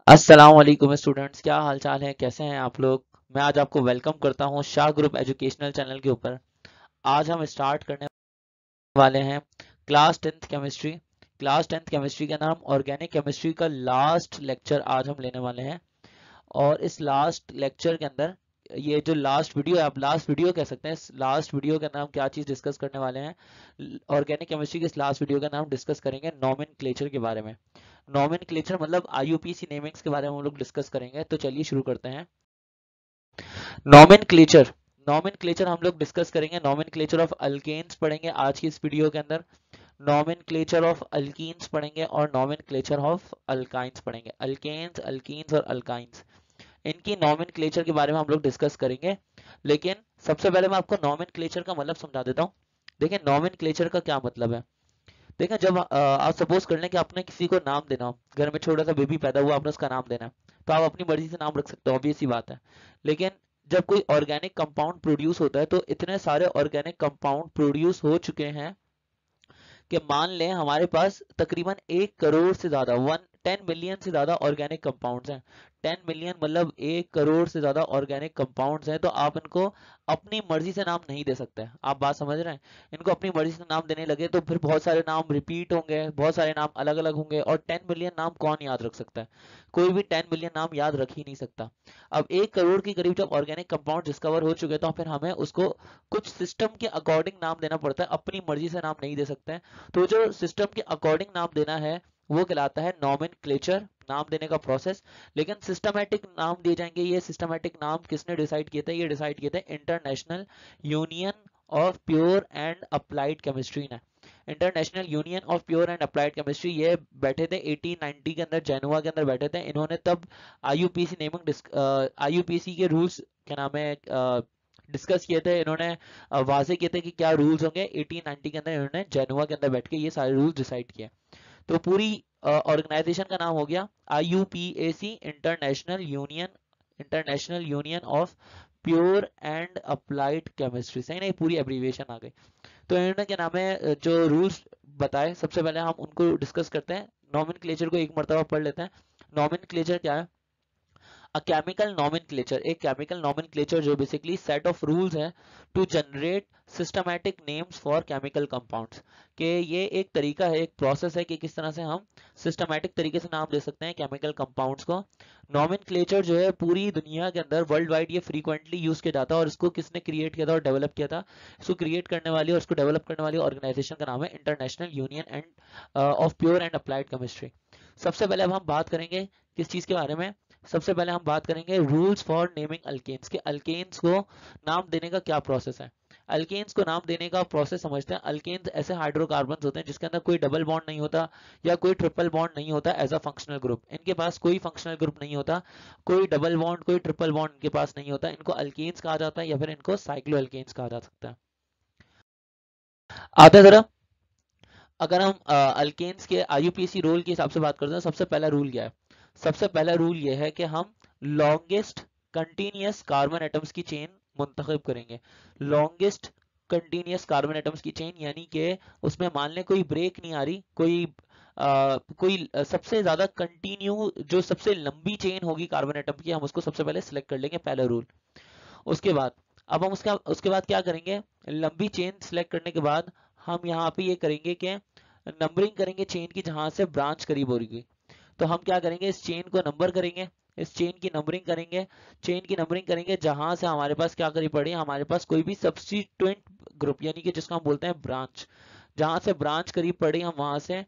अस्सलाम वालेकुम स्टूडेंट्स, क्या हाल चाल है, कैसे हैं आप लोग। मैं आज आपको वेलकम करता हूं शाह ग्रुप एजुकेशनल चैनल के ऊपर। आज हम स्टार्ट करने वाले हैं class tenth chemistry. Class tenth chemistry का नाम ऑर्गेनिक केमिस्ट्री का लास्ट लेक्चर आज हम लेने वाले हैं। और इस लास्ट लेक्चर के अंदर ये जो लास्ट वीडियो है, आप लास्ट वीडियो कह सकते हैं। इस लास्ट वीडियो का नाम क्या चीज़ डिस्कस करने वाले हैं, ऑर्गेनिक केमिस्ट्री के इस लास्ट वीडियो का नाम डिस्कस करेंगे नॉमेनक्लेचर के बारे में। नॉमेनक्लेचर मतलब आईयूपीसी नेमिंग्स के बारे में हम लोग डिस्कस करेंगे। तो चलिए शुरू करते हैं। नॉमेनक्लेचर नॉमेनक्लेचर हम लोग डिस्कस करेंगे। नॉमेनक्लेचर ऑफ अल्केन्स पढ़ेंगे आज की इस वीडियो के अंदर। नॉमेनक्लेचर ऑफ अल्कीन्स पढ़ेंगे और नॉमेनक्लेचर ऑफ अल्काइंस पढ़ेंगे। अल्केन्स, अल्कीन्स और अल्काइंस, इनकी नॉमेनक्लेचर के बारे में हम लोग डिस्कस करेंगे। लेकिन सबसे पहले मैं आपको नॉमेनक्लेचर का मतलब समझा देता हूँ। देखिए नॉमेनक्लेचर का क्या मतलब है। देखिए जब आप सपोज कर लें कि आपने किसी को नाम देना हो, घर में छोटा सा बेबी पैदा हुआ, आपने उसका नाम देना है, तो आप अपनी मर्जी से नाम रख सकते हो, ऑब्वियस सी बात है। लेकिन जब कोई ऑर्गेनिक कंपाउंड प्रोड्यूस होता है तो इतने सारे ऑर्गेनिक कंपाउंड प्रोड्यूस हो चुके हैं कि मान लें हमारे पास तकरीबन 1 करोड़ से ज्यादा 10 मिलियन से ज्यादा ऑर्गेनिक कंपाउंड्स हैं। 10 मिलियन मतलब 1 करोड़ से ज्यादा ऑर्गेनिक कंपाउंड्स हैं। तो आप इनको अपनी मर्जी से नाम नहीं दे सकते। आप बात समझ रहे हैं। इनको अपनी मर्जी से नाम देने लगे तो फिर बहुत सारे नाम रिपीट होंगे, बहुत सारे नाम अलग अलग होंगे, और 10 मिलियन नाम कौन याद रख सकता है। कोई भी 10 मिलियन नाम याद रख ही नहीं सकता। अब 1 करोड़ के करीब जब ऑर्गेनिक कंपाउंड डिस्कवर हो चुके तो फिर हमें उसको कुछ सिस्टम के अकॉर्डिंग नाम देना पड़ता है, अपनी मर्जी से नाम नहीं दे सकते हैं। तो जो सिस्टम के अकॉर्डिंग नाम देना है वो कहलाता है नॉमेनक्लेचर, नाम देने का प्रोसेस। लेकिन सिस्टमैटिक नाम दिए जाएंगे। ये सिस्टमैटिक नाम किसने डिसाइड किए थे, ये डिसाइड किए थे international union of pure and applied chemistry ने। International union of pure and applied chemistry ये बैठे थे 1890 के अंदर, जेनुआ के अंदर बैठे थे। इन्होंने तब आईयूपीसी नेमिंग आईयूपीसी के रूल्स क्या नाम है डिस्कस किए थे। इन्होंने वाजे किए थे कि क्या रूल्स होंगे। 1890 के अंदर इन्होंने जेनुआ के अंदर बैठ के ये सारे रूल्स डिसाइड किए। तो पूरी ऑर्गेनाइजेशन का नाम हो गया IUPAC, international union of pure and applied chemistry. सही नहीं, पूरी एब्रीविएशन आ गई। तो इन्होंने क्या नाम है जो रूल्स बताए, सबसे पहले हम उनको डिस्कस करते हैं। नॉमेनक्लेचर को एक मर्तबा पढ़ लेते हैं। नॉमेनक्लेचर क्या है। A chemical nomenclature, एक chemical nomenclature जो basically set of rules है to generate systematic names for chemical compounds। कि ये एक तरीका है, एक प्रोसेस है कि किस तरह से हम सिस्टमैटिक तरीके से नाम दे सकते हैं केमिकल कंपाउंड्स को। नॉमेनक्लेचर जो है पूरी दुनिया के अंदर वर्ल्ड वाइड ये फ्रीक्वेंटली यूज किया जाता है। और इसको किसने क्रिएट किया था और डेवलप किया था, इसको क्रिएट करने वाली और इसको डेवलप करने वाली ऑर्गेनाइजेशन का नाम है international union end of pure and applied chemistry. सबसे पहले अब हम बात करेंगे किस चीज के बारे में। सबसे पहले हम बात करेंगे रूल्स फॉर नेमिंग अल्केन्स के अल्केन्स को नाम देने का क्या प्रोसेस है। अल्केन्स को नाम देने का प्रोसेस समझते हैं। अल्केन्स ऐसे हाइड्रोकार्बन्स होते हैं जिसके अंदर कोई डबल बॉन्ड नहीं होता या कोई ट्रिपल बॉन्ड नहीं होता एज अ फंक्शनल ग्रुप। इनके पास कोई फंक्शनल ग्रुप नहीं होता, कोई डबल बॉन्ड कोई ट्रिपल बॉन्ड इनके पास नहीं होता। इनको अल्केन्स कहा जाता है या फिर इनको साइक्लो अल्केन्स कहा जा सकता है। आता है जरा, अगर हम अल्केन्स के आईयूपीएसी रूल के हिसाब से बात करते हैं, सबसे पहला रूल क्या है। सबसे पहला रूल ये है कि हम लॉन्गेस्ट कंटिन्यूअस कार्बन एटम्स की चेन मुंतखब करेंगे। लॉन्गेस्ट कंटिन्यूअस कार्बन एटम्स की चेन यानी कि उसमें मान लें कोई ब्रेक नहीं आ रही, कोई सबसे ज्यादा कंटिन्यू जो सबसे लंबी चेन होगी कार्बन एटम की, हम उसको सबसे पहले सिलेक्ट कर लेंगे, पहला रूल। उसके बाद अब हम उसके बाद क्या करेंगे, लंबी चेन सिलेक्ट करने के बाद हम यहाँ पे ये करेंगे कि नंबरिंग करेंगे चेन की जहां से ब्रांच करीब हो रही। तो हम क्या करेंगे, इस चेन को नंबर करेंगे, इस चेन की नंबरिंग करेंगे। चेन की नंबरिंग करेंगे जहां से हमारे पास क्या करीब पड़ी, हमारे पास कोई भी सब्स्टिट्यूएंट ग्रुप यानी कि जिसको हम बोलते हैं ब्रांच, जहां से ब्रांच करीब पड़ी हम वहां से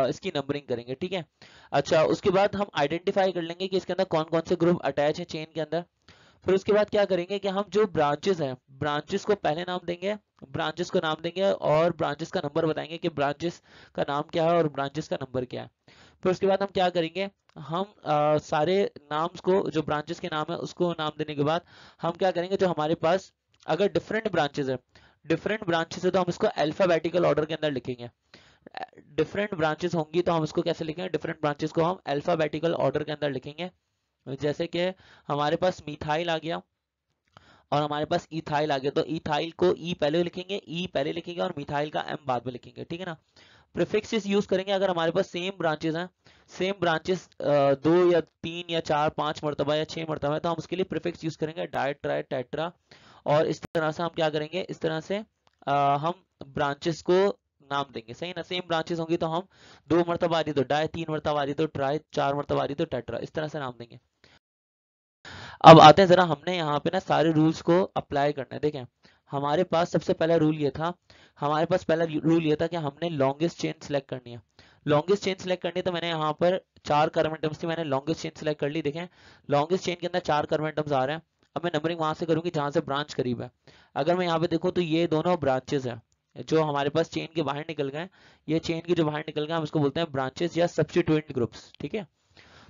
इसकी नंबरिंग करेंगे। ठीक है। अच्छा, उसके बाद हम आइडेंटिफाई कर लेंगे कि इसके अंदर कौन कौन से ग्रुप अटैच है चेन के अंदर। फिर उसके बाद क्या करेंगे कि हम जो ब्रांचेस हैं, ब्रांचेस को पहले नाम देंगे, ब्रांचेस को नाम देंगे और ब्रांचेस का नंबर बताएंगे कि ब्रांचेस का नाम क्या है और ब्रांचेस का नंबर क्या है। फिर उसके बाद हम क्या करेंगे, हम सारे नाम्स को, जो ब्रांचेस के नाम है उसको नाम देने के बाद हम क्या करेंगे, जो हमारे पास अगर डिफरेंट ब्रांचेस है, डिफरेंट ब्रांचेस है तो हम इसको अल्फाबेटिकल ऑर्डर के अंदर लिखेंगे। डिफरेंट ब्रांचेस होंगी तो हम इसको कैसे लिखेंगे, डिफरेंट ब्रांचेस को हम अल्फाबेटिकल ऑर्डर के अंदर लिखेंगे। जैसे कि हमारे पास मिथाइल आ गया और हमारे पास इथाइल आ गया, तो इथाइल को ई पहले लिखेंगे, ई पहले लिखेंगे और मिथाइल का एम बाद में लिखेंगे। ठीक है ना। प्रीफिक्सेस यूज करेंगे अगर हमारे पास सेम ब्रांचेस हैं, सेम ब्रांचेस 2 या 3 या 4 5 मरतबा या 6 मरतबा है, तो हम उसके लिए प्रीफिक्स यूज करेंगे डाई ट्राई टेट्रा। और इस तरह से हम क्या करेंगे, इस तरह से हम ब्रांचेस को नाम देंगे, सही ना। सेम ब्रांचेस होंगी तो हम 2 मरतबा आ रही तो डाई, 3 मरतबा आ रही तो ट्राई, 4 मरतबा आ रही तो टेट्रा, इस तरह से नाम देंगे। अब आते हैं जरा, हमने यहाँ पे ना सारे रूल्स को अप्लाई करना है। देखें हमारे पास सबसे पहला रूल ये था, हमारे पास पहला रूल ये था कि हमने लॉन्गेस्ट चेन सेलेक्ट करनी है। लॉन्गेस्ट चेन सेलेक्ट करनी है तो मैंने यहाँ पर 4 कार्बन एटम्स थी, मैंने लॉन्गेस्ट चेन सेलेक्ट कर ली। देखें लॉन्गेस्ट चेन के अंदर 4 कार्बन एटम्स आ रहे हैं। अब मैं नंबरिंग वहां से करूंगी जहां से ब्रांच करीब है। अगर मैं यहाँ पे देखूँ तो ये दोनों ब्रांचेस है जो हमारे पास चेन के बाहर निकल गए। ये चेन के जो बाहर निकल गए हम इसको बोलते हैं ब्रांचेस या सब्स्टिट्यूएंट ग्रुप्स, ठीक है।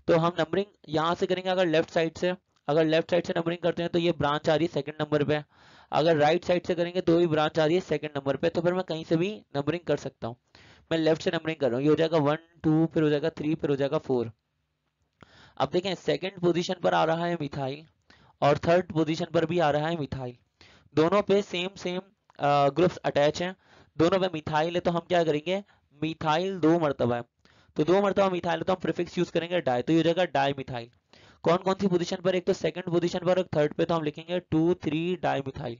तो हम नंबरिंग यहाँ से करेंगे, अगर लेफ्ट साइड से, अगर लेफ्ट साइड से नंबरिंग करते हैं तो ये ब्रांच आ रही है सेकंड नंबर पे। अगर राइट साइड से करेंगे तो भी ब्रांच आ रही है सेकंड नंबर पे। तो फिर मैं कहीं से भी नंबरिंग कर सकता हूँ। मैं लेफ्ट से नंबरिंग कर रहा हूँ, ये हो जाएगा 1 2, फिर हो जाएगा 3, फिर हो जाएगा 4। अब देखें सेकंड पोजीशन पर आ रहा है मिथाइल और थर्ड पोजीशन पर भी आ रहा है मिथाइल। दोनों पे सेम सेम ग्रुप्स अटैच हैं, दोनों पे मिथाइल है। तो हम क्या करेंगे, मिथाइल 2 मरतबा है तो 2 मरतबा मिथाइल है तो हम प्रीफिक्स यूज करेंगे डाई, तो ये हो जाएगा डाई मिथाइल। कौन कौन सी पोजीशन पर, एक तो सेकंड पोजीशन पर और थर्ड पे, तो हम लिखेंगे 2 3 डाई मिथाइल।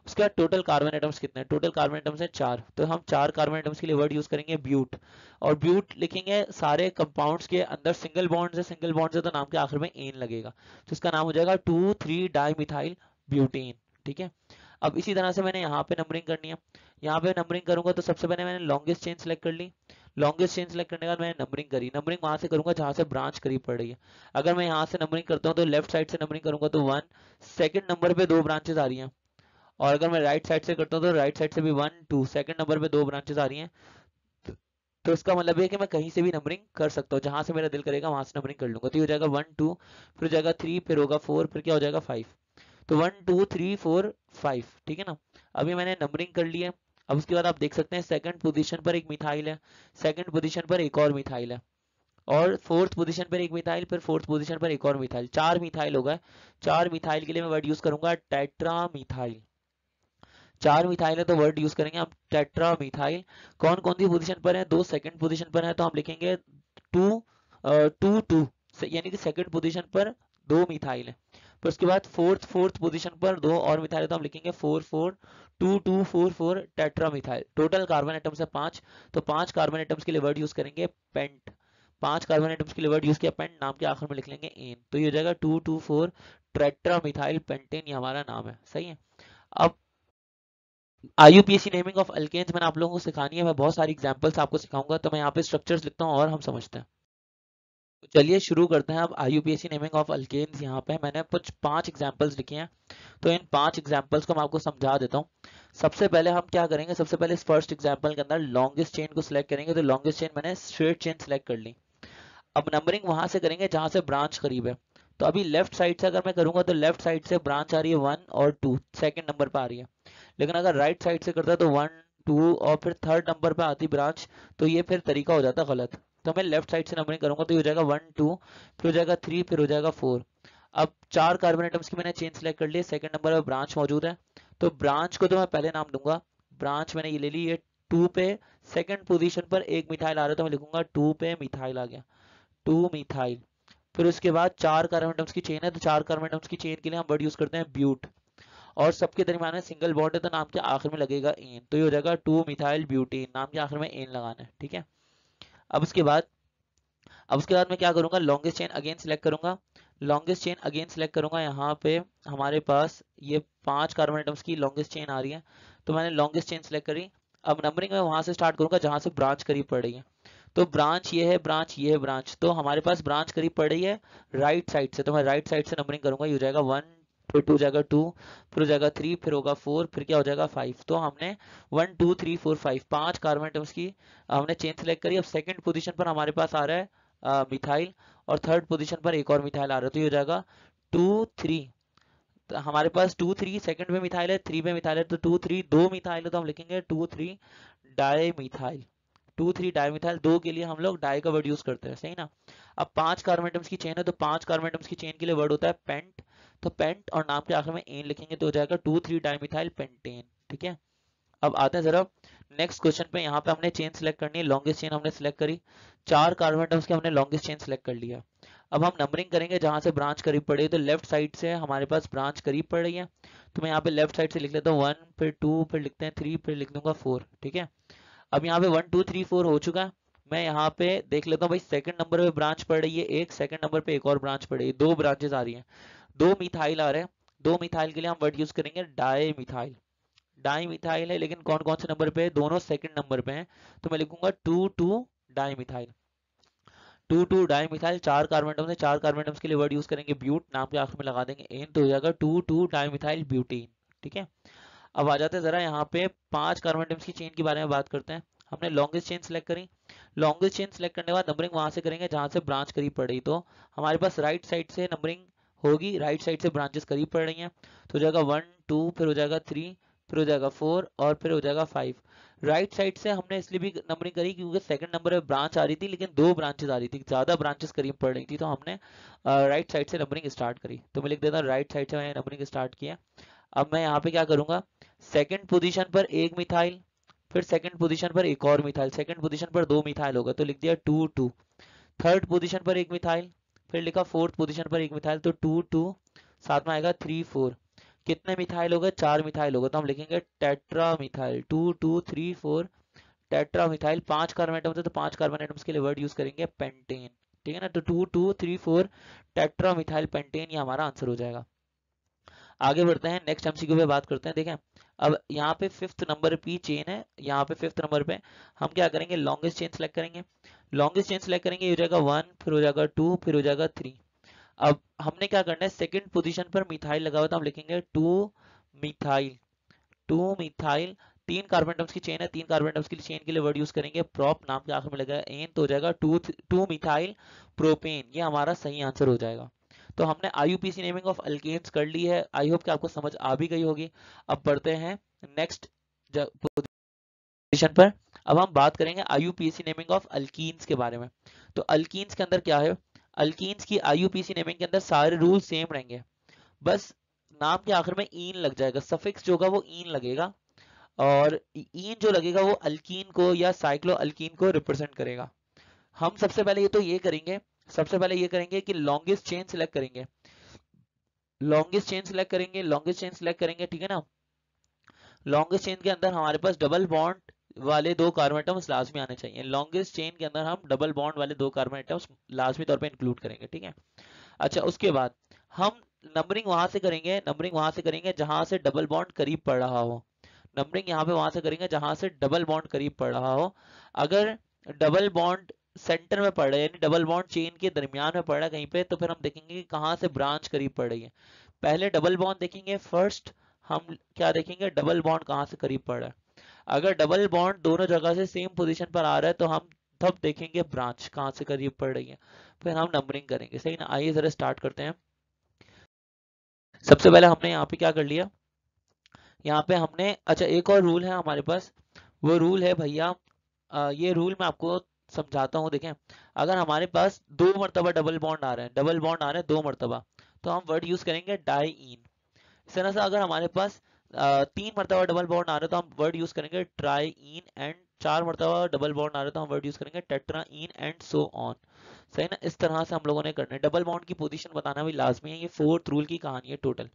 उसके बाद टोटल कार्बन एटम्स कितने हैं, टोटल कार्बन एटम्स हैं 4, तो हम 4 कार्बन एटम्स के लिए वर्ड यूज करेंगे ब्यूट। और ब्यूट लिखेंगे, सारे कंपाउंड्स के अंदर सिंगल बॉन्ड्स है, सिंगल बॉन्ड्स है तो नाम के आखिर में एन लगेगा, तो इसका नाम हो जाएगा 2 3 डाई मिथाइल ब्यूटेन, ठीक है। अब इसी तरह से मैंने यहाँ पे नंबरिंग करनी है। यहाँ पे नंबरिंग करूंगा तो सबसे पहले मैंने लॉन्गेस्ट चेन सेलेक्ट कर ली। लॉन्गेस्ट चेन सेलेक्ट करने के बाद मैंने नंबरिंग करी, नंबरिंग वहां से करूंगा जहां से ब्रांच करीब पड़ रही है। अगर मैं यहाँ से नंबरिंग करता हूँ तो लेफ्ट साइड से नंबरिंग करूंगा तो 1, सेकंड नंबर पे 2 ब्रांचेस आ रही हैं। और अगर मैं राइट साइड से करता हूँ तो राइट साइड से भी 1 2, सेकंड नंबर पे 2 ब्रांचेस आ रही हैं। तो इसका मतलब है कि मैं कहीं से भी नंबरिंग कर सकता हूँ, जहां से मेरा दिल करेगा वहां से नंबरिंग कर लूंगा। तो ये हो जाएगा 1 2, फिर हो जाएगा 3, फिर होगा 4, फिर क्या हो जाएगा 5। तो 1 2 3 4 5, ठीक है ना। अभी मैंने नंबरिंग कर ली है। अब उसके बाद आप देख सकते हैं सेकंड पोजीशन पर एक मिथाइल है, सेकंड पोजीशन पर एक और मिथाइल है, और फोर्थ पोजीशन पर एक मिथाइल, फिर फोर्थ पोजीशन पर एक और मिथाइल, 4 मिथाइल हो गए। 4 मिथाइल के लिए मैं वर्ड यूज करूंगा टेट्रा मिथाइल। 4 मिथाइल है तो वर्ड यूज करेंगे हम टेट्रा मिथाइल। कौन कौन सी पोजीशन पर है, 2 सेकंड पोजीशन पर है तो हम लिखेंगे 2 2 2, यानी कि सेकंड पोजीशन पर 2 मिथाइल है। फिर उसके बाद फोर्थ फोर्थ पोजीशन पर 2 और मिथाइल है तो हम लिखेंगे 4 4 2 2 4 4 tetra methyl. Total carbon atoms है 5, तो 5 कार्बन एटम्स के लिए वर्ड यूज करेंगे पेंट। 5 कार्बन एटम्स के लिए वर्ड यूज किया पेंट, नाम के आखिर में लिख लेंगे एन, तो ये हो जाएगा 2 2 4 टेट्रा मिथाइल पेंटेन, ये हमारा नाम है, सही है। अब IUPAC नेमिंग ऑफ अल्केन्स मैंने आप लोगों को सिखानी है, मैं बहुत सारी एग्जांपल्स आपको सिखाऊंगा, तो मैं यहाँ पे स्ट्रक्चर्स लिखता हूँ और हम समझते हैं। तो चलिए शुरू करते हैं। अब IUPAC नेमिंग ऑफ अल्केन्स, यहाँ पे मैंने कुछ 5 एग्जांपल्स लिखे हैं, तो इन 5 एग्जांपल्स को मैं आपको समझा देता हूँ। सबसे पहले हम क्या करेंगे, सबसे पहले इस फर्स्ट एग्जाम्पल के अंदर लॉन्गेस्ट चेन को सिलेक्ट करेंगे, तो लॉन्गेस्ट चेन मैंने स्ट्रेट चेन सिलेक्ट कर ली। अब नंबरिंग वहां से करेंगे जहां से ब्रांच करीब है। तो अभी लेफ्ट साइड से अगर मैं करूंगा तो लेफ्ट साइड से ब्रांच आ रही है 1 और 2, सेकंड नंबर पर आ रही है। लेकिन अगर राइट साइड से करता तो 1 2 और फिर थर्ड नंबर पे आती ब्रांच, तो ये फिर तरीका हो जाता गलत। तो मैं लेफ्ट साइड से नंबरिंग करूंगा तो ये हो जाएगा 1 2, फिर हो जाएगा 3, फिर हो जाएगा 4। अब 4 कार्बन एटम्स की मैंने चेन सेलेक्ट कर ली, सेकंड नंबर पर ब्रांच मौजूद है, तो ब्रांच को तो मैं पहले नाम दूंगा। ब्रांच मैंने ये ले ली, ये 2 पे सेकंड पोजीशन पर एक मिथाइल आ रहा है तो मैं लिखूंगा 2 पे मिथाइल आ गया, 2 मिथाइल। फिर उसके बाद 4 कार्बन एटम्स की चेन है, तो 4 कार्बन एटम्स की चेन के लिए हम वर्ड यूज करते हैं ब्यूट, और सबके दरमियान में सिंगल बॉन्ड है तो नाम के आखिर में लगेगा एन, तो ये हो जाएगा 2 मिथाइल ब्यूटेन, नाम के आखिर में एन लगाना है, ठीक है। अब उसके बाद मैं क्या करूंगा, लॉन्गेस्ट चेन अगेन सिलेक्ट करूंगा। लॉन्गेस्ट चेन अगेन सिलेक्ट करूंगा, यहाँ पे हमारे पास ये 5 कार्बन एटम्स की लॉन्गेस्ट चेन आ रही है, तो मैंने लॉन्गेस्ट चेन सिलेक्ट करी। अब नंबरिंग में वहां से स्टार्ट करूंगा जहां से ब्रांच करीब पड़ रही है। तो ब्रांच ये है, ब्रांच ये है, ब्रांच तो हमारे पास ब्रांच करीब पड़ रही है राइट साइड से, तो मैं राइट साइड से नंबरिंग करूंगा, ये हो जाएगा 1, फिर 2 जाएगा 2, फिर हो जाएगा 3, फिर होगा 4, फिर क्या हो जाएगा 5। तो हमने 1 2 3 4 5 5 कार्बन एटम्स की हमने चेन सेलेक्ट करी। अब सेकंड पोजीशन पर हमारे पास आ रहा है मिथाइल, और थर्ड पोजीशन पर एक और मिथाइल आ रहा है, तो ये हो जाएगा 2 3। तो हमारे पास 2 3 सेकंड में मिथाइल है, 3 में मिथाइल है, तो 2 3 दो मिथाइल है तो हम लिखेंगे 2 3 डाई मिथाइल। 2 3 डाई मिथाइल, दो के लिए हम लोग डाई का वर्ड यूज करते हैं, सही ना। अब 5 कार्बन एटम्स की चेन है, तो 5 कार्बन एटम्स की चेन के लिए वर्ड होता है पेंट, तो पेंट और नाम के आखिर में एन लिखेंगे तो हो जाएगा 2 3 डाई मिथाइल पेंटेन, ठीक है। अब आते हैं जरा नेक्स्ट क्वेश्चन पे। यहाँ पे हमने चेन सेलेक्ट करनी है, लॉन्गेस्ट चेन हमने सेलेक्ट करी, 4 कार्बन एटम्स के हमने लॉन्गेस्ट चेन सेलेक्ट कर लिया। अब हम नंबरिंग करेंगे जहां से ब्रांच करीब पड़ी, तो लेफ्ट साइड से हमारे पास ब्रांच करीब पड़ रही है, तो मैं यहाँ पे लेफ्ट साइड से लिख लेता हूँ 1, फिर 2, फिर लिखते हैं 3, फिर लिख दूंगा 4। ठीक है, अब यहाँ पे 1 2 3 4 हो चुका है। मैं यहाँ पे देख लेता हूँ भाई, सेकंड नंबर पे ब्रांच पड़ रही है एक, सेकंड नंबर पे एक और ब्रांच पड़ रही है, दो ब्रांचेस आ रही हैं, दो मिथाइल आ रहे हैं। दो मिथाइल के लिए हम वर्ड यूज करेंगे डाई मिथाइल। डाई मिथाइल है, लेकिन कौन कौन से नंबर पे है, दोनों सेकंड नंबर पे हैं, तो मैं लिखूंगा 2 2 डाई मिथाइल। 2 2 डाई मिथाइल, चार कार्बन एटम्स है, चार कार्बन एटम्स के लिए वर्ड यूज करेंगे ब्यूट, नाम के आखिर में लगा देंगे एन, तो हो जाएगा 2 2 डाई मिथाइल ब्यूटीन। ठीक है, अब आ जाते हैं जरा यहाँ पे पांच कार्बन एटम्स की चेन के बारे में बात करते हैं। हमने लॉन्गेस्ट चेन सेलेक्ट करी, लॉन्गेस्ट चेन सेलेक्ट करने के बाद नंबरिंग वहां से करेंगे जहां से ब्रांच करीब पड़ रही, तो हमारे पास राइट साइड से नंबरिंग होगी, राइट साइड से ब्रांचेस करीब पड़ रही हैं, तो हो जाएगा 1 2, फिर हो जाएगा 3, फिर हो जाएगा 4 और फिर हो जाएगा 5। राइट साइड से हमने इसलिए भी नंबरिंग करी क्योंकि सेकंड नंबर में ब्रांच आ रही थी, लेकिन दो ब्रांचेस आ रही थी, ज्यादा ब्रांचेस करीब पड़ रही थी, तो हमने राइट साइड से नंबरिंग स्टार्ट करी। तो मैं लिख देता हूँ राइट साइड से मैंने नंबरिंग स्टार्ट किया। अब मैं यहाँ पे क्या करूंगा, सेकंड पोजीशन पर एक मिथाइल, फिर सेकंड पोजीशन पर एक और मिथाइल, सेकंड पोजीशन पर दो मिथाइल होगा, तो लिख दिया 2 2। थर्ड पोजीशन पर एक मिथाइल, फिर लिखा फोर्थ पोजीशन पर एक मिथाइल, तो 2 2, साथ में आएगा 3 4। कितने मिथाइल हो गए, चार मिथाइल हो गए, तो हम लिखेंगे टेट्रा मिथाइल। 2 2 3 4 tetra methyl. पांच कार्बन एटम्स है, तो पांच कार्बन एटम्स के लिए वर्ड यूज करेंगे पेंटेन। ठीक है ना, तो 2 2 3 4 टेट्रा मिथाइल पेंटेन, ये हमारा आंसर हो जाएगा। आगे बढ़ते हैं, नेक्स्ट एमसीक्यू पे बात करते हैं। देखें, अब यहाँ पे फिफ्थ नंबर की चेन है, यहाँ पे फिफ्थ नंबर पे हम क्या करेंगे, लॉन्गेस्ट चेन सेलेक्ट करेंगे। लॉन्गेस्ट चेन सेलेक्ट करेंगे, ये हो जाएगा 1, फिर हो जाएगा 2, फिर हो जाएगा 3। अब हमने क्या करना है, सेकंड पोजीशन पर मिथाइल लगा हुआ, तो हम लिखेंगे 2 मिथाइल। 2 मिथाइल, तीन कार्बन एटम्स की चेन है, तीन कार्बन एटम्स की चेन के लिए वर्ड यूज करेंगे प्रॉप, नाम के आखिर में लगा एन, तो हो जाएगा 2 मिथाइल प्रोपेन, ये हमारा सही आंसर हो जाएगा। तो हमने आईयूपीसी नेमिंग ऑफ अल्केन्स कर ली है, आई होप कि आपको समझ आ भी गई होगी। अब बढ़ते हैं नेक्स्ट पोजीशन पर। अब हम बात करेंगे आईयूपीसी नेमिंग ऑफ अल्कीन्स के बारे में। तो अल्कीन्स के अंदर क्या है, अल्कीन्स की आईयूपीसी नेमिंग के अंदर सारे रूल सेम रहेंगे, बस नाम के आखिर में ईन लग जाएगा, सफिक्स जो होगा वो ईन लगेगा, और ईन जो लगेगा वो अल्कीन को या साइक्लो अल्कीन को रिप्रेजेंट करेगा। हम सबसे पहले ये तो ये करेंगे, सबसे पहले ये करेंगे कि लॉन्गेस्ट चेन सिलेक्ट करेंगे, लॉन्गेस्ट चेन सिलेक्ट करेंगे, लॉन्गेस्ट चेन सिलेक्ट करेंगे, ठीक है ना। लॉन्गेस्ट चेन के अंदर हमारे पास डबल बॉन्ड वाले दो कार्बन एटम्स लाजमी आने चाहिए, लॉन्गेस्ट चेन के अंदर हम डबल बॉन्ड वाले दो कार्बन एटम्स लाजमी तौर पे इंक्लूड करेंगे, ठीक है। अच्छा, उसके बाद हम नंबरिंग वहां से करेंगे, नंबरिंग वहां से करेंगे जहां से डबल बॉन्ड करीब पड़ रहा हो, नंबरिंग यहाँ पे वहां से करेंगे जहां से डबल बॉन्ड करीब पड़ रहा हो। अगर डबल बॉन्ड सेंटर में पड़ रहा है, यानी डबल बॉन्ड चेन के दरमियान में पड़ रहा है कहीं पे, तो फिर हम देखेंगे कि कहाँ से ब्रांच करीब पड़ रही है। पहले डबल बॉन्ड देखेंगे फर्स्ट, हम क्या देखेंगे, डबल बॉन्ड कहाँ से करीब पड़ रहा है। अगर डबल बॉन्ड दोनों जगह से सेम पोजीशन पर आ रहा है, तो हम तब देखेंगे ब्रांच कहाँ से करीब पड़ रही है, फिर हम नंबरिंग करेंगे, सही ना। आइए जरा स्टार्ट करते हैं। सबसे पहले हमने यहाँ पे क्या कर लिया, यहाँ पे हमने, अच्छा एक और रूल है हमारे पास, वो रूल है भैया, ये रूल मैं आपको समझाता हूँ। देखें, अगर हमारे पास दो मरतबा डबल बॉन्ड आ रहे हैं, डबल बॉन्ड आ रहे हैं दो मरतबा, तो हम वर्ड यूज करेंगे डाई इन। इस तरह से अगर हमारे पास तीन मरतबा डबल बॉन्ड आ रहे हैं, तो हम वर्ड यूज करेंगे ट्राई इन, एंड चार मरतबा डबल बॉन्ड आ रहे हैं, तो हम वर्ड यूज करेंगे tetra in, and so on. सही ना, इस तरह से हम लोगों ने करना है, डबल बॉन्ड की पोजीशन बताना भी लाजमी है, ये फोर्थ रूल की कहानी है टोटल।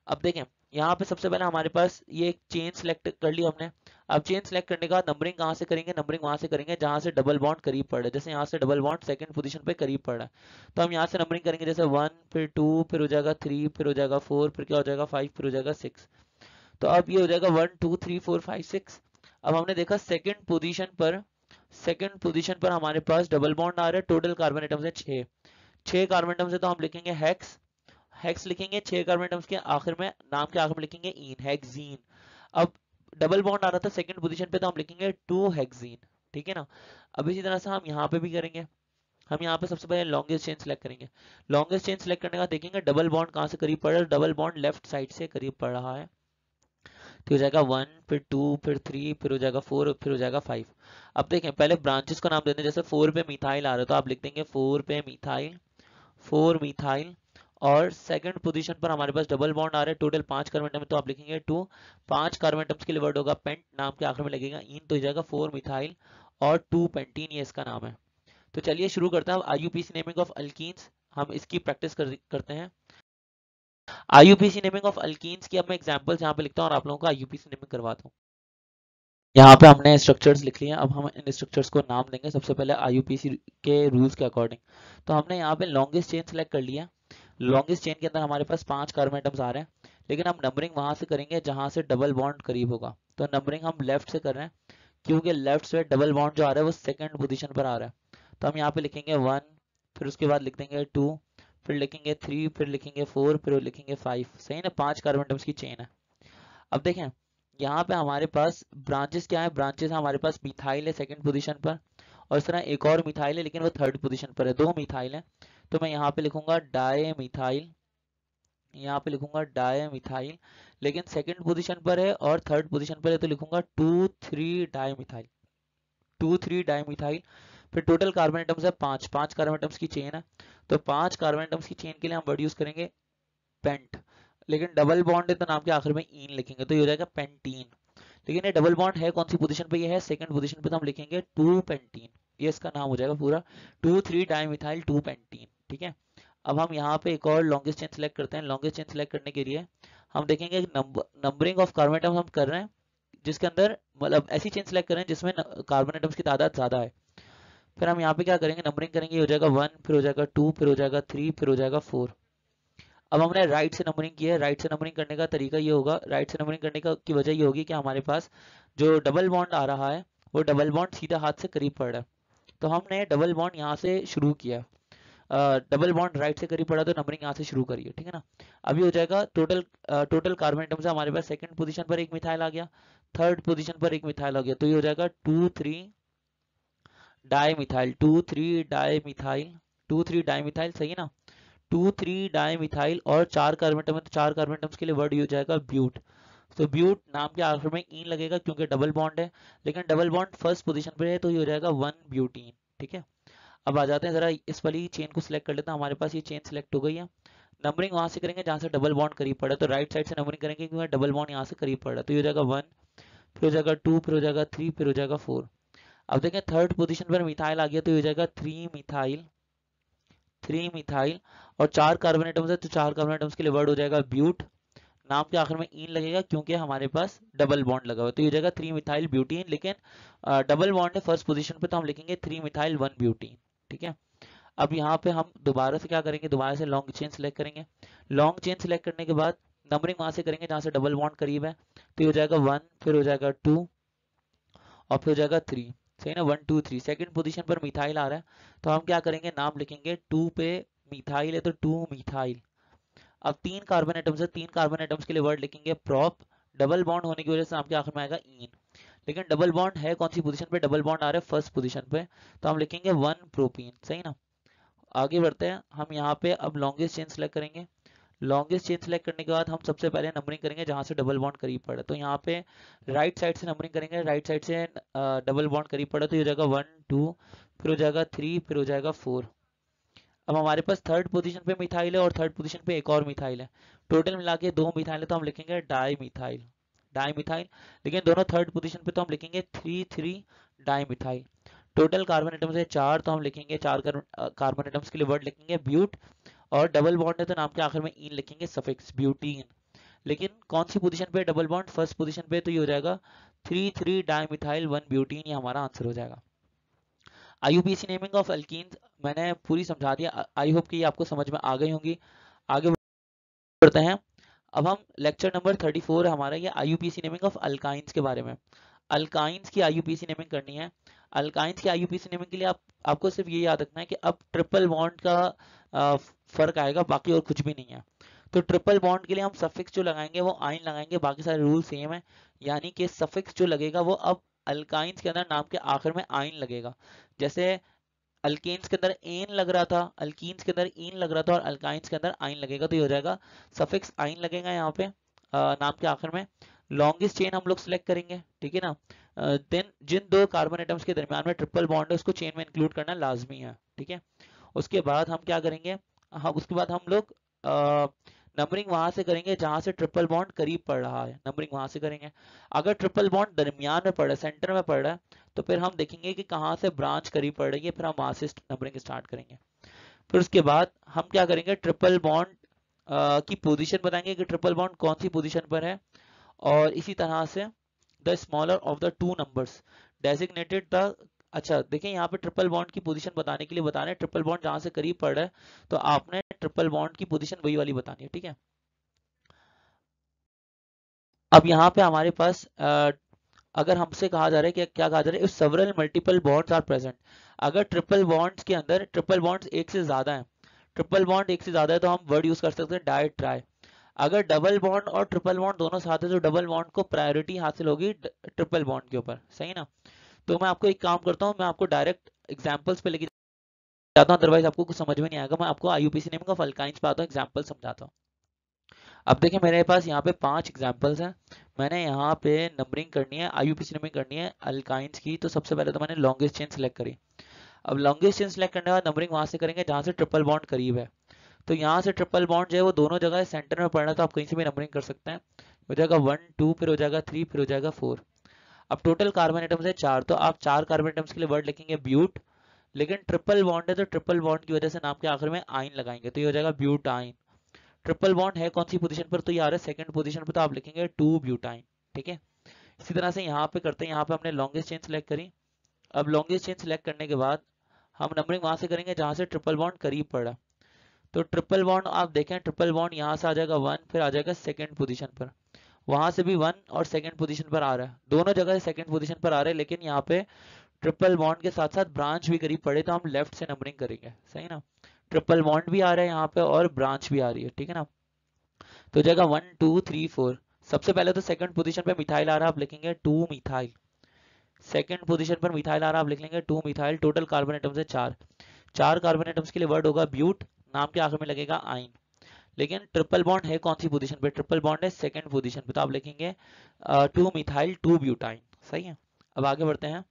अब देखें, यहाँ पे सबसे पहले हमारे पास ये एक चेन सेलेक्ट कर ली हमने। अब चेन सेलेक्ट करने के बाद नंबरिंग कहाँ से करेंगे, नंबरिंग वहां से करेंगे जहां से डबल बॉन्ड करीब पड़ रहा है, जैसे यहाँ से डबल बॉन्ड सेकंड पोजीशन पे करीब पड़ रहा है, तो हम यहाँ से नंबरिंग करेंगे, जैसे 1, फिर 2, फिर हो जाएगा 3, फिर हो जाएगा 4, फिर क्या हो जाएगा 5, फिर हो जाएगा 6। तो अब ये हो जाएगा 1 2 3 4 5 6। अब हमने देखा सेकंड पोजीशन पर, सेकंड पोजीशन पर हमारे पास डबल बॉन्ड आ रहा है, टोटल कार्बन एटम्स है 6, 6 कार्बन एटम्स है, तो हम लिखेंगे हेक्स, हेक्स लिखेंगे, 6 कार्बन एटम्स के आखिर में, नाम के आखिर में लिखेंगे इन, हेक्सीन। अब डबल बॉन्ड आ रहा था सेकंड पोजीशन पे, तो हम लिखेंगे 2 हेक्सीन, ठीक है ना। अब इसी तरह से हम यहाँ पे भी करेंगे, हम यहाँ पे सबसे पहले लॉन्गेस्ट चेन सेलेक्ट करेंगे, लॉन्गेस्ट चेन सेलेक्ट करने का देखेंगे डबल बॉन्ड कहाँ से करीब पड़ रहा है, डबल बॉन्ड लेफ्ट साइड से करीब पड़ रहा है, तो हो जाएगा 1, फिर 2, फिर 3, फिर हो जाएगा 4, फिर हो जाएगा 5। अब देखें, पहले ब्रांचेस को नाम देते हैं, जैसे 4 पे मिथाइल आ रहा है, तो आप लिख देंगे 4 पे मिथाइल, 4 मिथाइल, और सेकंड पोजीशन पर हमारे पास डबल बॉन्ड आ रहा है, टोटल 5 कार्बन एटम, तो आप लिखेंगे 2, 5 कार्बन एटम्स के लिए वर्ड होगा पेंट, नाम के आखिर में लगेगा इन, तो हो जाएगा 4 मिथाइल और 2 पेंटीन, ये इसका नाम है। तो चलिए शुरू करते हैं। आईयूपीसी नेमिंग ऑफ अल्कीन्स हम इसकी प्रैक्टिस करते हैं। आईयूपीसी नेमिंग ऑफ अल्कीन्स की अब मैं एग्जांपल्स यहाँ पे लिखता हूँ और आप लोगों को आईयूपीसी नेमिंग करवाता हूँ। यहाँ पे हमने स्ट्रक्चर्स लिख लिए हैं, अब हम इन स्ट्रक्चर्स को नाम देंगे सबसे पहले आईयूपीसी के रूल्स के अकॉर्डिंग। तो हमने यहाँ पे लॉन्गेस्ट चेन सेलेक्ट कर लिया। लॉन्गेस्ट चेन के अंदर हमारे पास 5 कार्बन एटम्स आ रहे हैं, लेकिन हम नंबरिंग वहां से करेंगे जहां से डबल बॉन्ड करीब होगा। तो नंबरिंग हम लेफ्ट से कर रहे हैं, क्योंकि लेफ्ट से डबल बॉन्ड जो आ रहा है वो सेकंड पोजीशन पर आ रहा है। तो हम यहाँ पे लिखेंगे 1, फिर उसके बाद लिख देंगे 2, फिर लिखेंगे 3, फिर लिखेंगे 4, फिर लिखेंगे 5। सही ना, 5 कार्बन एटम्स की चेन है। अब देखें यहाँ पे हमारे पास ब्रांचेस क्या है, ब्रांचेस हमारे पास मिथाइल है सेकंड पोजीशन पर, और इस तरह एक और मिथाइल है लेकिन वो थर्ड पोजीशन पर है, 2 मिथाइल है। तो मैं यहाँ पे लिखूंगा डाई मिथाइल, यहाँ पे लिखूंगा डाई मिथाइल, लेकिन सेकंड पोजीशन पर है और थर्ड पोजीशन पर है, तो लिखूंगा 2 3 डाई मिथाइल, 2 3 डाई मिथाइल। फिर टोटल कार्बन एटम्स है 5, 5 कार्बन एटम्स की चेन है, तो 5 कार्बन एटम्स की चेन के लिए हम वर्ड यूज करेंगे पेंट, लेकिन डबल बॉन्ड है तो नाम के आखिर में इन लिखेंगे, तो ये हो जाएगा पेंटीन। लेकिन ये डबल बॉन्ड है कौन सी पोजीशन पे, ये है सेकंड पोजीशन पे, तो हम लिखेंगे 2 पेंटीन, ये इसका नाम हो जाएगा पूरा 2 3 डाइमिथाइल 2 पेंटीन। ठीक है, अब हम यहाँ पे एक और लॉन्गेस्ट चेन सेलेक्ट करते हैं। लॉन्गेस्ट चेन सेलेक्ट करने के लिए हम देखेंगे नंबरिंग ऑफ कार्बन एटम्स हम कर रहे हैं जिसके अंदर मतलब ऐसी चेन सेलेक्ट कर रहे हैं जिसमें कार्बन एटम्स की तादाद ज्यादा है। फिर हम यहाँ पे क्या करेंगे, नंबरिंग करेंगे, हो जाएगा 1, फिर हो जाएगा 2, फिर हो जाएगा 3, फिर हो जाएगा 4। अब हमने राइट से नंबरिंग की है। राइट से नंबरिंग करने का तरीका ये होगा, राइट से नंबरिंग करने का की वजह ये होगी कि हमारे पास जो डबल बॉन्ड आ रहा है वो डबल बॉन्ड सीधा हाथ से करीब पड़ रहा है, तो हमने डबल बॉन्ड यहाँ से शुरू किया। डबल बॉन्ड राइट से करीब पड़ा तो नंबरिंग यहाँ से शुरू करिए, ठीक है ना। अभी हो जाएगा टोटल कार्बन एटम्स हमारे पास सेकंड पोजीशन पर एक मिथाइल आ गया, थर्ड पोजीशन पर एक मिथाइल आ गया, तो ये हो जाएगा 2 3 di methyl, 2 3 di methyl, 2 3 di methyl, सही है ना। 2 3 डाई मिथाइल और 4 कार्बन एटम है, तो 4 कार्बन एटम्स के लिए वर्ड हो जाएगा ब्यूट। तो ब्यूट नाम के आखिर में इन लगेगा क्योंकि डबल बॉन्ड है, लेकिन डबल बॉन्ड फर्स्ट पोजीशन पे है तो ये हो जाएगा 1 ब्यूटीन। ठीक है, अब आ जाते हैं जरा इस वाली चेन को सिलेक्ट कर लेते हैं। हमारे पास ये चेन सिलेक्ट हो गई है। नंबरिंग वहां से करेंगे जहां से डबल बॉन्ड करीब पड़ा, तो राइट साइड से नंबरिंग करेंगे क्योंकि डबल बॉन्ड यहाँ से करीब पड़ा, तो ये हो जाएगा 1, फिर हो जाएगा 2, फिर हो जाएगा 3, फिर हो जाएगा 4। अब देखें थर्ड पोजीशन पर मिथाइल आ गया, तो ये हो जाएगा 3 मिथाइल, 3 मिथाइल और 4 कार्बन एटम्स है, तो 4 कार्बन एटम्स के लिए वर्ड हो जाएगा ब्यूट। नाम के आखिर में इन लगेगा क्योंकि हमारे पास डबल बॉन्ड लगा हुआ है, तो ये हो जाएगा 3 मिथाइल ब्यूटीन, लेकिन डबल बॉन्ड है फर्स्ट पोजीशन पे, तो हम लिखेंगे 3 मिथाइल 1 ब्यूटीन। ठीक है, अब यहाँ पे हम दोबारा से क्या करेंगे, दोबारा से लॉन्ग चेन सिलेक्ट करेंगे। लॉन्ग चेन सिलेक्ट करने के बाद नंबरिंग वहां से करेंगे जहां से डबल बॉन्ड करीब है, तो ये हो जाएगा 1, फिर हो जाएगा 2 और फिर हो जाएगा 3। सही ना, 1 2 3 सेकंड पोजीशन पर मिथाइल आ रहा है, तो हम क्या करेंगे, नाम लिखेंगे 2 पे मिथाइल है तो 2 मिथाइल। अब 3 कार्बन एटम्स है, 3 कार्बन एटम्स के लिए वर्ड लिखेंगे प्रोप, डबल बॉन्ड होने की वजह से आपके आखिर में आएगा इन, लेकिन डबल बॉन्ड है कौन सी पोजीशन पे, डबल बॉन्ड आ रहा है फर्स्ट पोजीशन पे, तो हम लिखेंगे 1 प्रोपीन। सही ना, आगे बढ़ते हैं। हम यहाँ पे अब लॉन्गेस्ट चेन सेलेक्ट करेंगे। लॉन्गेस्ट चेन सेलेक्ट करने के बाद हम सबसे पहले नंबरिंग करेंगे जहां से डबल बॉन्ड करीब पड़ा, तो यहाँ पे राइट साइड से नंबरिंग करेंगे, राइट साइड से डबल बॉन्ड करीब पड़ा, तो ये हो जाएगा 1 2, फिर हो जाएगा 3, फिर हो जाएगा 4। अब हमारे पास थर्ड पोजीशन पे मिथाइल है और थर्ड पोजीशन पे एक और मिथाइल है, टोटल मिला के 2 मिथाइल है, तो हम लिखेंगे डाई मिथाइल, डाई मिथाइल, लेकिन दोनों थर्ड पोजीशन पे, तो हम लिखेंगे 3 3 di methyl. Total carbon atoms है 4, तो हम लिखेंगे 4 कार्बन एटम्स के लिए वर्ड लिखेंगे ब्यूट, और डबल बॉन्ड है तो नाम के आखिर में इन लिखेंगे सफिक्स ब्यूटीन। लेकिन कौन सी पोजीशन पे डबल बॉन्ड, फर्स्ट पोजीशन पे, तो ये हो जाएगा 3 3 डाइमिथाइल 1 ब्यूटीन, ये हमारा आंसर हो जाएगा। आईयूपीएसी नेमिंग ऑफ एल्कीन्स मैंने पूरी समझा दिया, आई होप कि ये आपको समझ में आ गई होंगी। आगे बढ़ते हैं। अब हम लेक्चर नंबर 34 है हमारा, ये आईयूपीएसी नेमिंग ऑफ अल्काइंस के बारे में। अल्काइंस की आईयूपीएसी नेमिंग करनी है। अल्काइंस की आईयूपीएसी नेमिंग के लिए आपको सिर्फ ये याद रखना है कि अब ट्रिपल बॉन्ड का फर्क आएगा, बाकी और कुछ भी नहीं है। तो ट्रिपल बॉन्ड के लिए हम सफिक्स जो लगाएंगे वो आइन लगाएंगे, बाकी सारे रूल सेम है, यानी कि सफिक्स जो लगेगा वो अब अल्काइंस के अंदर नाम के आखिर में आइन लगेगा। जैसे अल्केन्स के अंदर एन लग रहा था, अल्कीन्स के अंदर इन लग रहा था, और अल्काइंस के अंदर आइन लगेगा, तो ये हो जाएगा सफिक्स आइन लगेगा यहाँ पे नाम के आखिर में। लॉन्गेस्ट चेन हम लोग सिलेक्ट करेंगे, ठीक है ना। देन जिन दो कार्बन एटम्स के दरमियान में ट्रिपल बॉन्ड है उसको चेन में इंक्लूड करना लाजमी है, ठीक है। उसके बाद हम क्या करेंगे, हाँ उसके बाद हम लोग नंबरिंग वहां से करेंगे जहां से ट्रिपल बॉन्ड करीब पड़ रहा है, नंबरिंग वहां से करेंगे। अगर ट्रिपल बॉन्ड दरमियान में पड़ रहा है, सेंटर में पड़ रहा है, तो फिर हम देखेंगे कि कहाँ से ब्रांच करीब पड़ रही है, फिर हम वहां से नंबरिंग स्टार्ट करेंगे। फिर उसके बाद हम क्या करेंगे, ट्रिपल बॉन्ड की पोजीशन बताएंगे कि ट्रिपल बॉन्ड कौन सी पोजीशन पर है, और इसी तरह से the smaller of the two numbers designated the. अच्छा देखें, यहाँ पे ट्रिपल बॉन्ड की पोजीशन बताने के लिए बता रहे हैं, ट्रिपल बॉन्ड जहां से करीब पड़ रहा है तो आपने ट्रिपल बॉन्ड की पोजीशन वही वाली बतानी है, ठीक है। अब यहाँ पे हमारे पास अगर हमसे कहा जा रहा है कि क्या कहा जा रहा है, if several multiple bonds are present, अगर ट्रिपल बॉन्ड्स के अंदर ट्रिपल बॉन्ड्स एक से ज्यादा है, ट्रिपल बॉन्ड एक से ज्यादा है तो हम वर्ड यूज कर सकते हैं डाई ट्राई। अगर डबल बॉन्ड और ट्रिपल बॉन्ड दोनों साथ है तो डबल बॉन्ड को प्रायोरिटी हासिल होगी ट्रिपल बॉन्ड के ऊपर, सही ना। तो मैं आपको एक काम करता हूँ, मैं आपको डायरेक्ट एग्जांपल्स पे लेके जाता हूँ, अदरवाइज आपको कुछ समझ में नहीं आएगा। मैं आपको आईयूपीसी नेमिंग ऑफ अल्काइंस पे आता हूँ, एग्जांपल समझाता हूँ। अब देखिए मेरे पास यहाँ पे 5 एग्जांपल्स हैं, मैंने यहाँ पे नंबरिंग करनी है, आईयूपीसी नेमिंग करनी है अल्काइंस की। तो सबसे पहले तो मैंने लॉन्गेस्ट चेन सेलेक्ट करी। अब लॉन्गेस्ट चेन सेलेक्ट करने के बाद नंबरिंग वहां से करेंगे जहां से ट्रिपल बॉन्ड करीब है। तो यहाँ से ट्रिपल बॉन्ड जो है वो दोनों जगह सेंटर में पड़ना है, तो आप कहीं से भी नंबरिंग कर सकते हैं। हो जाएगा 1 2, फिर हो जाएगा 3, फिर हो जाएगा 4। अब टोटल कार्बन एटम्स है 4, तो आप 4 कार्बन एटम्स के लिए वर्ड लिखेंगे ब्यूट। लेकिन ट्रिपल बॉन्ड है तो ट्रिपल बॉन्ड की वजह से नाम के आखिर में आइन लगाएंगे, तो ये हो जाएगा ब्यूटाइन। ट्रिपल बॉन्ड है कौन सी पोजीशन पर, तो ये आ रहा है सेकंड पोजीशन पर, तो आप लिखेंगे 2 ब्यूटाइन, ठीक है। इसी तरह से यहाँ पे करते हैं, यहाँ पे हमने लॉन्गेस्ट चेन सेलेक्ट करी। अब लॉन्गेस्ट चेन सेलेक्ट करने के बाद हम नंबरिंग वहां से करेंगे जहां से ट्रिपल बॉन्ड करीब पड़ा। तो ट्रिपल बॉन्ड आप देखें, ट्रिपल बॉन्ड यहाँ से आ जाएगा 1, फिर आ जाएगा सेकंड पोजीशन पर, वहां से भी 1 और सेकंड पोजीशन पर आ रहा है, दोनों जगह सेकंड पोजीशन पर आ रहे हैं। लेकिन यहाँ पे ट्रिपल बॉन्ड के साथ साथ ब्रांच भी करीब पड़े तो हम लेफ्ट से नंबरिंग करेंगे, सही ना। ट्रिपल बॉन्ड भी आ रहा है यहाँ पे और ब्रांच भी आ रही है, ठीक है ना। तो हो जाएगा 1 2 3 4। सबसे पहले तो सेकंड पोजीशन पे मिथाइल आ रहा है, आप लिखेंगे 2 मिथाइल। सेकंड पोजीशन पर मिथाइल आ रहा है, आप लिख लेंगे 2 मिथाइल। टोटल कार्बन एटम्स है 4, 4 कार्बन एटम्स के लिए वर्ड होगा ब्यूट, नाम के आखिर में लगेगा आइन। लेकिन ट्रिपल बॉन्ड है कौन सी पोजीशन पे, ट्रिपल बॉन्ड है सेकंड पोजीशन पे, तो आप लिखेंगे 2 मिथाइल 2 ब्यूटाइन, सही है। अब आगे बढ़ते हैं।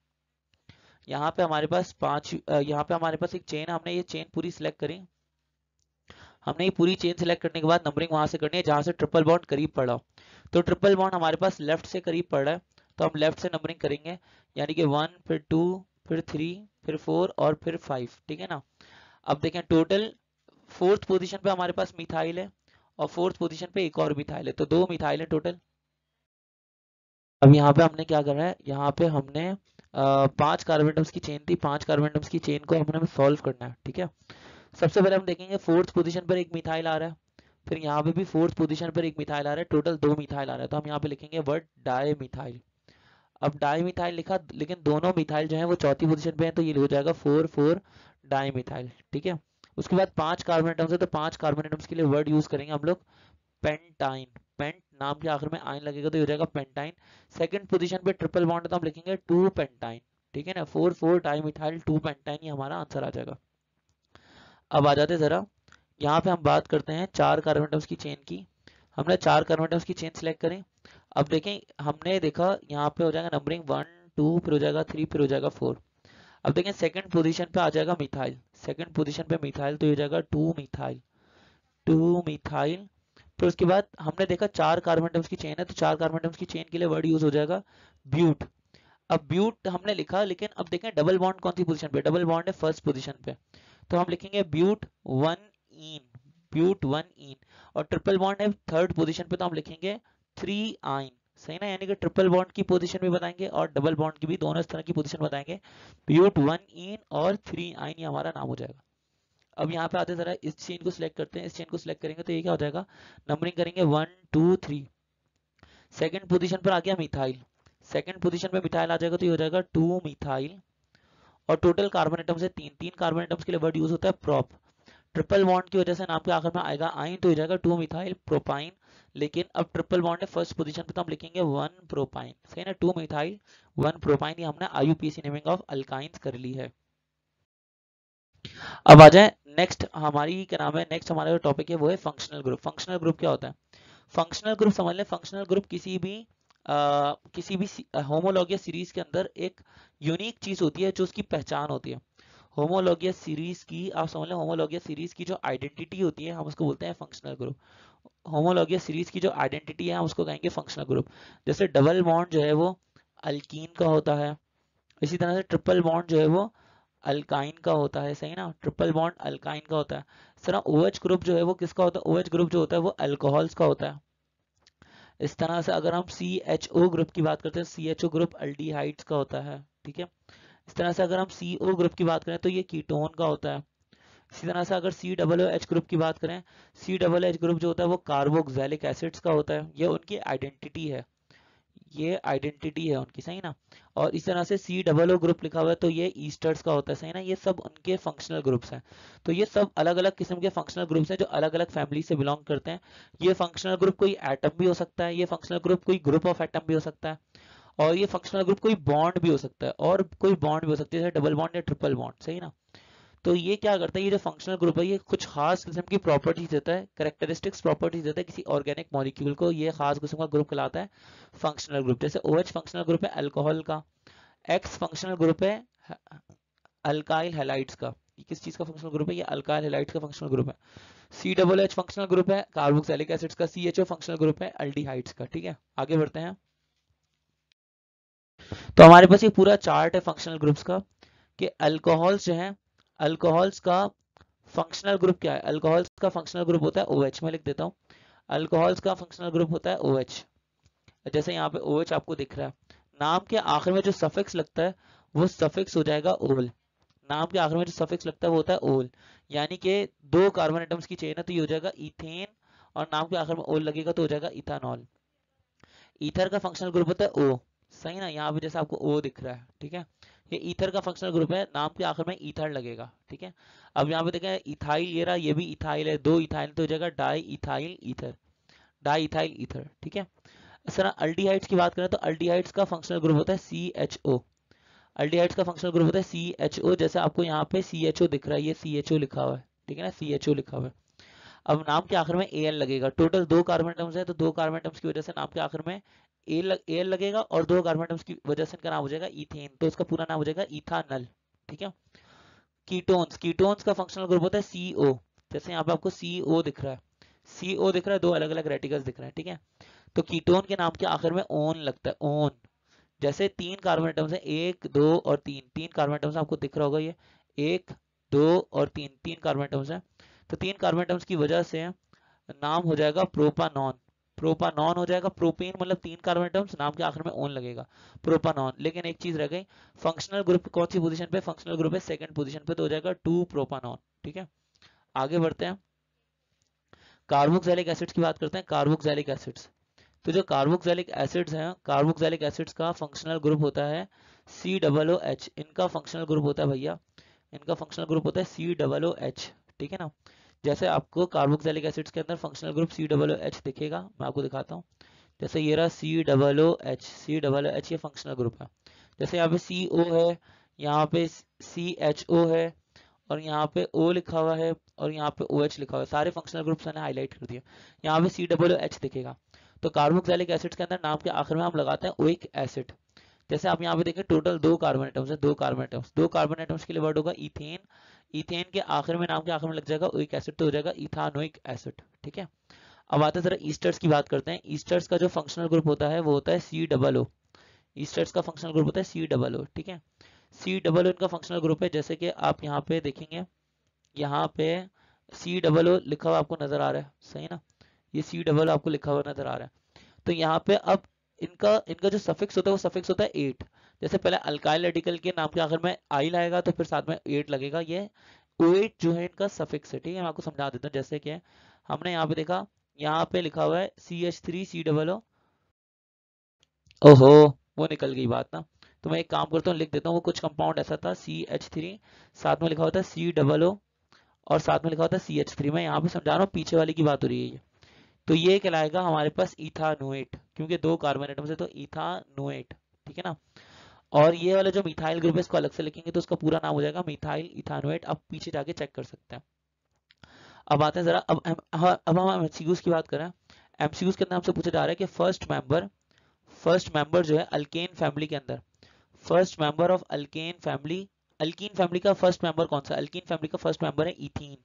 यहाँ पे हमारे पास यहाँ पे हमारे पास एक चेन है, हमने ये चेन पूरी सिलेक्ट करी। हमने ये पूरी चेन सिलेक्ट करने के बाद नंबरिंग वहां से करनी है जहां से ट्रिपल बॉन्ड करीब पड़ा। तो ट्रिपल बॉन्ड हमारे पास लेफ्ट से करीब पड़ रहा है, तो हम लेफ्ट से नंबरिंग करेंगे, यानी कि 1 फिर 2 फिर 3 फिर 4 और फिर 5, ठीक है ना। अब देखें टोटल फोर्थ पोजीशन पे हमारे पास मिथाइल है और फोर्थ पोजीशन पे एक और मिथाइल है, तो 2 मिथाइल है टोटल। अब यहाँ पे हमने क्या करना है, यहाँ पे हमने 5 कार्बन एटम्स की चेन थी, 5 कार्बन एटम्स की चेन को हमने सॉल्व करना है, ठीक है। सबसे पहले हम देखेंगे फोर्थ पोजीशन पर एक मिथाइल आ रहा है, फिर यहाँ पे भी फोर्थ पोजीशन पर एक मिथाइल आ रहा है, टोटल 2 मिथाइल आ रहा है, तो हम यहाँ पे लिखेंगे वर्ड डाई मिथाइल। अब डाई मिथाइल लिखा, लेकिन दोनों मिथाइल जो है वो चौथी पोजीशन पे है, तो ये हो जाएगा 4 4 डाई मिथाइल, ठीक है। उसके बाद 5 कार्बन एटम्स है, तो 5 कार्बन एटम्स के लिए वर्ड यूज करेंगे हम लोग पेंटाइन। पेंट नाम के आखिर में आइन लगेगा तो ये हो जाएगा पेंटाइन। सेकंड पोजीशन पे ट्रिपल बॉन्ड है तो हम लिखेंगे 2 पेंटाइन, ठीक है ना। 4 4 डाई मिथाइल 2 पेंटाइन, ये हमारा आंसर आ जाएगा। अब आ जाते जरा, यहाँ पे हम बात करते हैं 4 कार्बन एटम्स की चेन की। हमने 4 कार्बन एटम्स की चेन सेलेक्ट करें। अब देखें, हमने देखा यहाँ पे हो जाएगा नंबरिंग 1 2, फिर हो जाएगा 3, फिर हो जाएगा 4। अब देखें सेकंड पोजीशन पे आ जाएगा मिथाइल, सेकंड पोजीशन पे मिथाइल, तो ये हो जाएगा 2 मिथाइल 2 मिथाइल। फिर उसके बाद हमने देखा 4 कार्बन एटम्स की चेन है, तो 4 कार्बन एटम्स की चेन के लिए वर्ड यूज हो जाएगा ब्यूट। अब ब्यूट हमने लिखा, लेकिन अब देखें डबल बॉन्ड कौन सी पोजीशन पे, डबल बॉन्ड है फर्स्ट पोजीशन पे, तो हम लिखेंगे ब्यूट 1 इन, ब्यूट 1 इन। और ट्रिपल बॉन्ड है थर्ड पोजीशन पे, तो हम लिखेंगे 3 आइन, सही ना। यानी कि ट्रिपल बॉन्ड की पोजीशन भी बताएंगे और डबल बॉन्ड की भी, दोनों इस तरह की पोजीशन बताएंगे। ब्यूट 1 इन और 3 आइन, ये हमारा नाम हो जाएगा। अब यहाँ पे आते जरा इस चेन को सिलेक्ट करते हैं, इस चेन को सिलेक्ट करेंगे तो ये क्या हो जाएगा, नंबरिंग करेंगे 1 2 3। सेकंड पोजीशन पर आ गया मिथाइल, सेकंड पोजीशन पे मिथाइल आ जाएगा तो ये हो जाएगा 2 मिथाइल। और टोटल कार्बन एटम्स है 3, 3 कार्बन एटम्स के लिए वर्ड यूज होता है प्रोप। ट्रिपल बॉन्ड की वजह से नाम के आखिर में आएगा आइन, तो हो जाएगा 2 मिथाइल प्रोपाइन। लेकिन अब ट्रिपल बॉन्ड है फर्स्ट पोजीशन पे, तो हम लिखेंगे 1 प्रोपाइन, सही ना। 2 मिथाइल 1 प्रोपाइन, ये हमने आईयूपीसी नेमिंग ऑफ अल्काइंस कर ली है। अब आ जाए नेक्स्ट, हमारी क्या नाम है, नेक्स्ट हमारा जो टॉपिक है वो है फंक्शनल ग्रुप। फंक्शनल ग्रुप क्या होता है, फंक्शनल ग्रुप समझ लें। फंक्शनल ग्रुप किसी भी होमोलॉगियस सीरीज के अंदर एक यूनिक चीज होती है जो उसकी पहचान होती है। होमोलॉगियस सीरीज की आप समझ लें, होमोलॉगियस सीरीज की जो आइडेंटिटी होती है हम उसको बोलते हैं फंक्शनल ग्रुप। होमोलॉगियस सीरीज की जो आइडेंटिटी है हम उसको कहेंगे फंक्शनल ग्रुप। जैसे डबल बॉन्ड जो है वो अल्कीन का होता है, इसी तरह से ट्रिपल बॉन्ड जो है वो अल्काइन का होता है, सही ना, ट्रिपल बॉन्ड अल्काइन का होता है। इस तरह OH ग्रुप जो है वो किसका होता है, OH ग्रुप जो होता है वो अल्कोहल्स का होता है। इस तरह से अगर हम CHO ग्रुप की बात करते हैं, CHO ग्रुप अल्डिहाइड्स का होता है, ठीक है। इस तरह से अगर हम CO ग्रुप की बात करें तो ये कीटोन का होता है। इसी तरह से अगर COOH ग्रुप की बात करें, COOH ग्रुप जो होता है वो कार्बोक्सिलिक एसिड्स का होता है। ये उनकी आइडेंटिटी है, ये आइडेंटिटी है उनकी, सही ना। और इस तरह से COO ग्रुप लिखा हुआ है तो ये ईस्टर्स का होता है, सही ना। ये सब उनके फंक्शनल ग्रुप्स हैं। तो ये सब अलग अलग किस्म के फंक्शनल ग्रुप्स हैं जो अलग अलग फैमिली से बिलोंग करते हैं। ये फंक्शनल ग्रुप कोई एटम भी हो सकता है, ये फंक्शनल ग्रुप कोई ग्रुप ऑफ एटम भी हो सकता है, और ये फंक्शनल ग्रुप कोई बॉन्ड भी हो सकता है, और कोई बॉन्ड भी हो सकती है जैसे डबल बॉन्ड या ट्रिपल बॉन्ड, सही ना। तो ये क्या करता है, ये जो फंक्शनल ग्रुप है ये कुछ खास किस्म की प्रॉपर्टीज देता है, कैरेक्टरिस्टिक्स प्रॉपर्टीज देता है किसी ऑर्गेनिक मॉलिक्यूल को, ये खास किस्म का ग्रुप कहलाता है फंक्शनल ग्रुप। जैसे OH फंक्शनल ग्रुप है अल्कोहल का, X फंक्शनल ग्रुप है अल्काइल हैलाइड्स का। ये किस चीज का फंक्शनल ग्रुप है, ये अल्काइल हैलाइड्स का फंक्शनल ग्रुप है। COOH फंक्शनल ग्रुप है कार्बोक्सिलिक एसिड्स का। CHO फंक्शनल ग्रुप है अल्डिहाइड्स का, ठीक है। आगे बढ़ते हैं। तो हमारे पास ये पूरा चार्ट है फंक्शनल ग्रुप्स का कि अल्कोहल्स जो है, अल्कोहल्स का फंक्शनल ग्रुप क्या है। अल्कोहल्स का फंक्शनल ग्रुप होता है OH, मैं लिख देता हूँ। अल्कोहल्स का फंक्शनल ग्रुप होता है OH। जैसे यहाँ पे OH आपको दिख रहा है, नाम के आखिर में जो सफिक्स लगता है वो सफिक्स हो जाएगा ओल। नाम के आखिर में जो सफिक्स लगता है वो होता है ओल, यानी कि 2 कार्बन एटम्स की चेन है तो ये हो जाएगा इथेन, और नाम के आखिर में ओल लगेगा तो हो जाएगा इथानॉल। ईथर का फंक्शनल ग्रुप होता है O, सही ना। यहाँ पे जैसे आपको O दिख रहा है, ठीक है, ये ईथर का फंक्शनल ग्रुप है, नाम के आखिर में ईथर लगेगा, ठीक है। अब यहाँ पे देखें इथाइल, ये रहा, ये भी इथाइल है, 2 इथाइल तो हो जाएगा di ethyl ether, di ethyl ether, ठीक है। इस तरह अल्डिहाइड्स की बात करें तो अल्डिहाइड्स का फंक्शनल ग्रुप होता है CHO। अल्डिहाइड्स का फंक्शनल ग्रुप होता है CHO, जैसे आपको यहाँ पे CHO दिख रहा है, ये CHO लिखा हुआ है, ठीक है ना, CHO लिखा हुआ है। अब नाम के आखिर में Al लगेगा, टोटल 2 कार्बन एटम्स है तो 2 कार्बन एटम्स की वजह से नाम के आखिर में Al लगेगा, और 2 कार्बन एटम्स की वजह से इनका नाम हो जाएगा इथेन, तो इसका पूरा नाम हो जाएगा इथानल, ठीक है। कीटोन्स, कीटोन्स का फंक्शनल ग्रुप होता है CO। जैसे यहाँ पे आपको CO दिख रहा है, CO दिख रहा है, 2 अलग अलग रेडिकल्स दिख रहे हैं, ठीक है। तो कीटोन के नाम के आखिर में ओन लगता है, ओन। जैसे 3 कार्बन एटम्स है, 1 2 और 3, 3 कार्बन एटम्स आपको दिख रहा होगा, ये 1 2 और 3, 3 कार्बन एटम्स है। तो 3 कार्बन एटम्स की वजह से नाम हो जाएगा प्रोपानॉन, प्रोपानॉन हो जाएगा। प्रोपेन मतलब 3 कार्बन एटम्स, नाम के आखिर में ओन लगेगा, प्रोपानॉन। लेकिन एक चीज रह गई, फंक्शनल ग्रुप कौन सी पोजीशन पे, फंक्शनल ग्रुप है सेकंड पोजीशन पे, तो हो जाएगा 2 प्रोपानॉन, ठीक है। आगे बढ़ते हैं, कार्बोक्सिलिक एसिड्स की बात करते हैं। कार्बोक्सिलिक एसिड्स, तो जो कार्बोक्सिलिक एसिड्स हैं, कार्बोक्सिलिक एसिड्स का फंक्शनल ग्रुप होता है COOH। इनका फंक्शनल ग्रुप होता है भैया, इनका फंक्शनल ग्रुप होता है COOH, ठीक है ना। जैसे आपको कार्बोक्सिलिक एसिड्स के अंदर फंक्शनल ग्रुप COOH दिखेगा, मैं आपको दिखाता हूँ। जैसे ये रहा COOH, COOH ये फंक्शनल ग्रुप है। जैसे यहाँ पे CO है, यहाँ पे CHO है, और यहाँ पे O लिखा हुआ है, और यहाँ पे OH लिखा हुआ है, सारे फंक्शनल ग्रुप्स मैंने हाईलाइट कर दिया। यहाँ पे COOH दिखेगा। तो कार्बोक्सिलिक एसिड्स के अंदर नाम के आखिर में हम लगाते हैं ओइक एसिड। जैसे आप यहाँ पे देखें टोटल 2 कार्बन एटम्स है, 2 कार्बन एटम्स, 2 कार्बन एटम्स के लिए वर्ड होगा इथेन। इथेन के आखिर में, नाम के आखिर में लग जाएगा ओइक एसिड, तो हो जाएगा इथानोइक एसिड, ठीक है। अब आते हैं जरा ईस्टर्स की बात करते हैं। ईस्टर्स का जो फंक्शनल ग्रुप होता है वो होता है COO। ईस्टर्स का फंक्शनल ग्रुप होता है COO, ठीक है। COO इनका फंक्शनल ग्रुप है, जैसे कि आप यहाँ पे देखेंगे, यहाँ पे COO लिखा हुआ आपको नजर आ रहा है, सही ना। ये COO आपको लिखा हुआ नजर आ रहा है। तो यहाँ पे अब इनका इनका जो सफिक्स होता है वो सफिक्स होता है 8। जैसे पहले अल्काइल रेडिकल के नाम के आखिर में आइल आएगा तो फिर साथ में 8 लगेगा, ये O8 जो है इनका सफिक्स है, ठीक है। मैं आपको समझा देता हूँ, जैसे कि हमने यहाँ पे देखा, यहाँ पे लिखा हुआ है CH3COO। ओहो, वो निकल गई बात ना। तो मैं एक काम करता हूँ, लिख देता हूँ, वो कुछ कंपाउंड ऐसा था CH3, साथ में लिखा होता है COO, और साथ में लिखा होता है CH3। मैं यहाँ पे समझा रहा हूँ, पीछे वाली की बात हो रही है ये। तो ये कहलाएगा हमारे पास इथानोएट, क्योंकि 2 कार्बन एटम्स है तो इथानोएट, ठीक है ना। और ये वाला जो मिथाइल ग्रुप है इसको अलग से लिखेंगे तो उसका पूरा नाम हो जाएगा मिथाइल इथानोएट। आप पीछे जाके चेक कर सकते हैं। अब आते हैं जरा, अब हम एमसीक्यूज की बात करें। एमसीक्यूज के अंदर हमसे पूछा जा रहा है कि फर्स्ट मेंबर जो है अल्केन फैमिली के अंदर, first member of alkane family, alkyne family का फर्स्ट मेंबर कौन सा? अल्कीन फैमिली का फर्स्ट मेंबर है इथीन।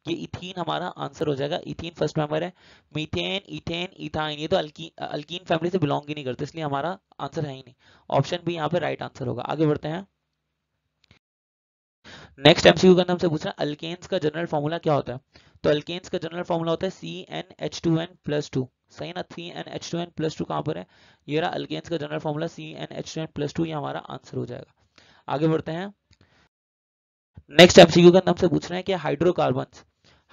ये इथीन हमारा आंसर हो जाएगा। इथीन फर्स्ट मेंबर है। मीथेन, इथेन, इथाइन ये तो अल्कीन फैमिली से बिलोंग ही नहीं करते, इसलिए हमारा आंसर है ही नहीं। ऑप्शन बी यहाँ पे राइट आंसर होगा। आगे बढ़ते हैं। नेक्स्ट एमसीक्यू का नाम से पूछ रहा है अल्केन्स का जनरल फॉर्मूला क्या होता है? तो अल्केन्स का जनरल फॉर्मूला होता है CnH2n+2। सही ना? CnH2n+2 कहाँ पर है? ये रहा अल्केन्स का जनरल फॉर्मूला CnH2n+2, ये हमारा आंसर हो जाएगा। आगे बढ़ते हैं। नेक्स्ट एमसीक्यू का नाम से पूछ रहे हैं कि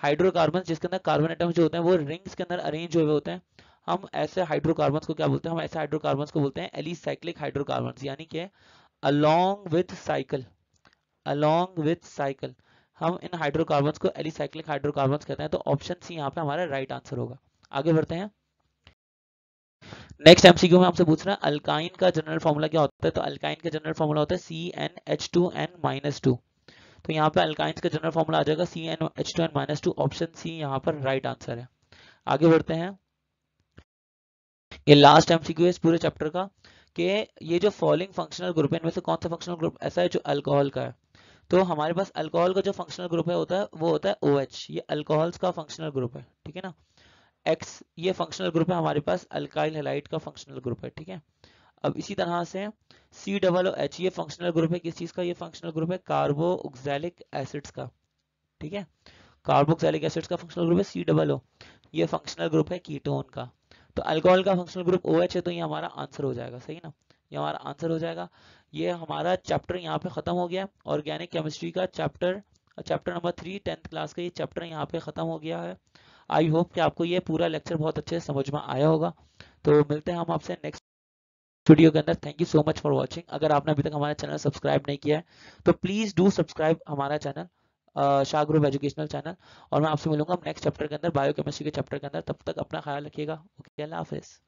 हाइड्रोकार्बन जिसके अंदर कार्बन एटम्स जो होते हैं वो रिंग्स के अंदर अरेंज हुए होते हैं, हम ऐसे हाइड्रोकार्बन को क्या बोलते हैं? हम ऐसे हाइड्रोकार्बन को बोलते हैं एलिसाइक्लिक हाइड्रोकार्बन, यानी कि along with cycle. Along with cycle हम इन हाइड्रोकार्बन्स को एलिसाइक्लिक हाइड्रोकार्बन्स कहते हैं। तो ऑप्शन सी यहाँ पे हमारा राइट आंसर होगा। आगे बढ़ते हैं। नेक्स्ट एमसीक्यू में आपसे पूछ रहा है अल्काइन का जनरल फॉर्मूला क्या होता है? तो अल्काइन का जनरल फॉर्मूला होता है CnH2n-2। तो यहाँ पे अल्काइंस का जनरल फॉर्मूला आ जाएगा CnH2n-2। ऑप्शन सी यहाँ पर राइट आंसर है। आगे बढ़ते हैं। ये लास्ट एमसीक्यू है इस पूरे चैप्टर का कि ये जो फॉलोइंग फंक्शनल ग्रुप है इनमें से कौन सा फंक्शनल ग्रुप ऐसा है जो अल्कोहल का है? तो हमारे पास अल्कोहल का जो फंक्शनल ग्रुप है होता है वो होता है OH। ये अल्कोहल्स का फंक्शनल ग्रुप है, ठीक है ना। X ये फंक्शनल ग्रुप है हमारे पास अल्काइल हैलाइड का फंक्शनल ग्रुप है, ठीक है। अब इसी तरह से COOH ये फंक्शनल ग्रुप है किस चीज का? ये फंक्शनल ग्रुप है कार्बोक्सिलिक एसिड्स का, ठीक है। कार्बोक्सिलिक एसिड्स का फंक्शनल ग्रुप है COO। ये फंक्शनल ग्रुप है कीटोन का। तो अल्कोहल का फंक्शनल ग्रुप OH है, तो ये हमारा आंसर हो जाएगा, सही ना। ये हमारा आंसर हो जाएगा। ये हमारा चैप्टर यहाँ पे खत्म हो गया। ऑर्गेनिक केमिस्ट्री का चैप्टर नंबर 3 10th क्लास का ये चैप्टर यहाँ पे खत्म हो गया है। आई होप कि आपको ये पूरा लेक्चर बहुत अच्छे से समझ में आया होगा। तो मिलते हैं हम आपसे नेक्स्ट वीडियो के अंदर। Thank you so much for watching. अगर आपने अभी तक हमारा चैनल सब्सक्राइब नहीं किया है तो प्लीज डू सब्सक्राइब हमारा channel, Shah group educational channel. और मैं आपसे मिलूंगा नेक्स्ट चैप्टर के अंदर, बायोकेमिस्ट्री के चैप्टर के अंदर। तब तक अपना ख्याल रखिएगा। ओके, अल्लाह हाफिज।